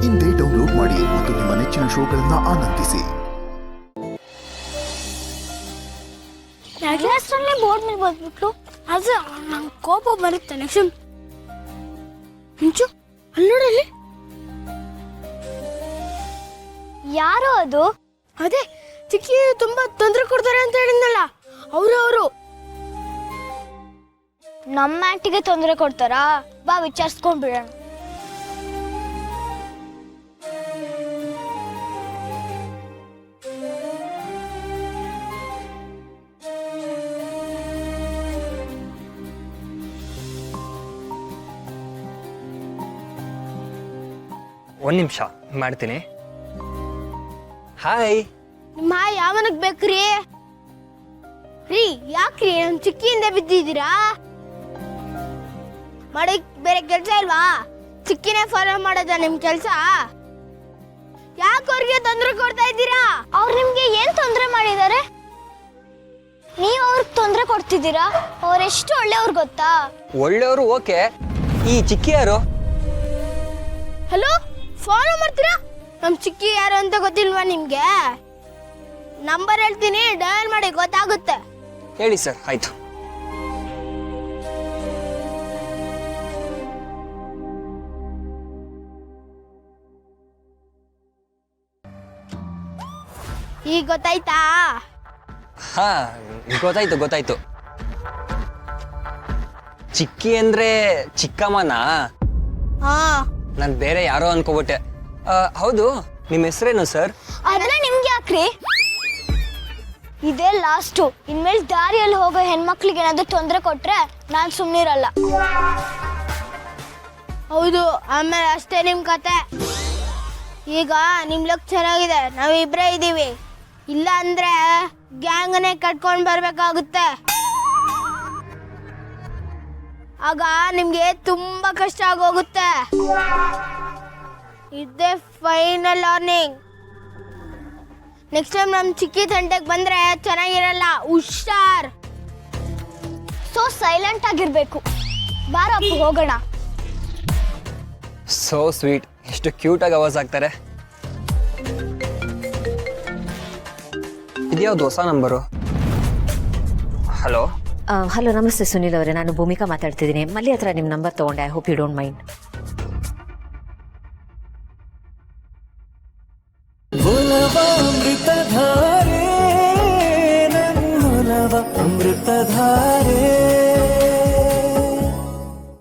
ಇಂದೇ ಡೌನ್ಲೋಡ್ ಮಾಡಿ ಮತ್ತು ನಿಮ್ಮ ನೆಚ್ಚಿನ ಶೋಗಳನ್ನ ಆನಂದಿಸಿ. ಕ್ಲಾಸ್ನಲ್ಲಿ ಬೋರ್ಡ್ ಮೇಲೆ ಬಂದ್ಬಿಟ್ಲು. ಅದು ನಂಗೆ ಕೋಪ ಬರುತ್ತೆ. ನೆಕ್ಸ್ಟ್ ಮುಂಚು ಅಲ್ಲಿ ನೋಡಲ್ಲಿ ಯಾರು ಅದು? ಅದೇ ಚಿಕ್ಕಿ ತುಂಬಾ ತೊಂದರೆ ಕೊಡ್ತಾರೆ ಅಂತ ಹೇಳಿದ್ನಲ್ಲ, ಅವರು ನಮ್ಮ ಆಂಟಿಗೆ ತೊಂದರೆ ಕೊಡ್ತಾರಾ? ಬಾ ವಿಚಾರಿಸ್ಕೊಂಡ್ ಬಿಡೋಣ. ಒಂದು ನಿಮಿಷ ಮಾಡ್ತೀನಿ. ಹಾಯ್. ನಿಮ್ಮ ಯಾವನಕ್ ಬೇಕ್ರಿ? ರೀ ಯಾಕ್ರಿ ನಮ್ ಚಿಕ್ಕಿಯಿಂದ ಬಿದ್ದಿದ್ದೀರಾ? ಮಾಡಕ್ ಬೇರೆ ಕೆಲ್ಸ ಇಲ್ವಾ? ಚಿಕ್ಕಿನೇ ಫಾಲೋ ಮಾಡೋದ ನಿಮ್ ಕೆಲ್ಸ? ಯಾಕೆ ಅವ್ರಿಗೆ ತೊಂದರೆ ಕೊಡ್ತಾ ಇದ್ದೀರಾ? ಅವ್ರು ನಿಮ್ಗೆ ಏನ್ ತೊಂದರೆ ಮಾಡಿದ್ದಾರೆ? ನೀವು ಅವ್ರಿಗೆ ತೊಂದರೆ ಕೊಡ್ತಿದ್ದೀರಾ? ಅವ್ರೆಷ್ಟು ಒಳ್ಳೆಯವ್ರು ಗೊತ್ತಾ? ಒಳ್ಳೆಯವರು ಓಕೆ, ಈ ಚಿಕ್ಕಿ ಯಾರು? ಹಲೋ, ಫಾಲೋ ಮಾಡ್ತೀರಾ? ನಮ್ ಚಿಕ್ಕಿ ಯಾರು ಅಂತ ಗೊತ್ತಿಲ್ವಾ ನಿಮ್ಗೆ? ನಂಬರ್ ಹೇಳ್ತೀನಿ, ಡಯಲ್ ಮಾಡಿ, ಗೊತ್ತಾಗುತ್ತೆ. ಹೇಳಿ ಸರ್. ಆಯ್ತು. ಈಗ ಗೊತ್ತಾಯ್ತಾ? ಹಾ, ಗೊತ್ತಾಯ್ತು. ಚಿಕ್ಕಿ ಅಂದ್ರೆ ಚಿಕ್ಕಮ್ಮನಾ? ಹಾ, ನಾನು ಬೇರೆ ಯಾರೋ ಅನ್ಕೋಬಿಟ್ಟೆ. ಹೌದು, ನಿಮ್ಮ ಹೆಸರೇನು ಸರ್? ಆದ್ರೆ ನಿಮ್ಗೆ ಯಾಕ್ರಿ? ಇದೇ ಲಾಸ್ಟು. ಇನ್ಮೇಲೆ ದಾರಿಯಲ್ಲಿ ಹೋಗೋ ಹೆಣ್ಮಕ್ಳಿಗೆ ಏನಾದ್ರು ತೊಂದರೆ ಕೊಟ್ರೆ ನಾನ್ ಸುಮ್ನಿರಲ್ಲ. ಹೌದು, ಆಮೇಲೆ ಅಷ್ಟೇ ನಿಮ್ ಕತೆ. ಈಗ ನಿಮ್ ಲಕ್ ಚೆನ್ನಾಗಿದೆ, ನಾವಿಬ್ರೇ ಇದೀವಿ. ಇಲ್ಲ ಅಂದ್ರೆ ಗ್ಯಾಂಗನೇ ಕಟ್ಕೊಂಡ್ ಬರ್ಬೇಕಾಗುತ್ತೆ. ಆಗ ನಿಮ್ಗೆ ತುಂಬಾ ಕಷ್ಟ ಆಗೋಗುತ್ತೆ. ಇದೇ ಫೈನಲ್ ವಾರ್ನಿಂಗ್. ನೆಕ್ಸ್ಟ್ ಟೈಮ್ ನಮ್ ಚಿಕ್ಕಿ ತಂಟೆಗೆ ಬಂದ್ರೆ ಚೆನ್ನಾಗಿರಲ್ಲ, ಹುಷಾರ್. ಸೊ ಸೈಲೆಂಟ್ ಆಗಿರ್ಬೇಕು. ಬಾರಪ್ಪ ಹೋಗೋಣ. ಸೋ ಸ್ವೀಟ್, ಎಷ್ಟು ಕ್ಯೂಟ್ ಆಗಿ ಆವಾಜ್ ಆಗ್ತಾರೆ. ಇದ್ಯಾವ್ದು ಹೊಸ ನಂಬರು? ಹಲೋ. ಹಲೋ, ನಮಸ್ತೆ ಸುನಿಲ್ ಅವರೇ, ನಾನು ಭೂಮಿಕಾ ಮಾತಾಡ್ತಿದ್ದೀನಿ. ಮಲ್ಲಿ ಹತ್ರ ನಿಮ್ಮ ನಂಬರ್ ತೊಗೊಂಡೆ. I hope you don't mind. Amruthadhaare